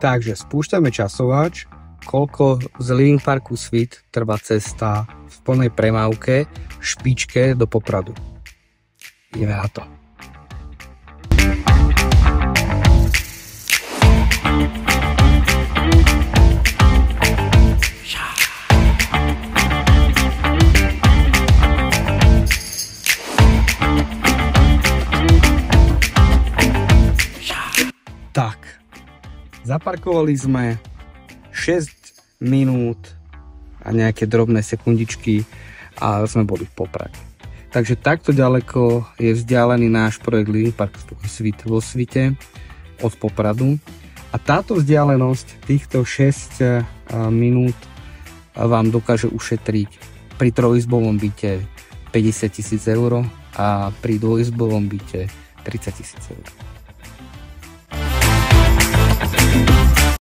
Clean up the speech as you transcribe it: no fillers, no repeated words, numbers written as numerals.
Takže spúšťame časovač, koľko z Living Parku Suite trvá cesta v plnej premávke špičke do Popradu. Ideme na to. Tak, zaparkovali sme 6 minút a nejaké drobné sekundičky a sme boli v Poprade. Takže takto ďaleko je vzdialený náš projekt Living Park Suite vo Svite od Popradu. A táto vzdialenosť týchto 6 minút vám dokáže ušetriť pri trojizbovom byte 50 000 eur a pri dvojizbovom byte 30 000 eur.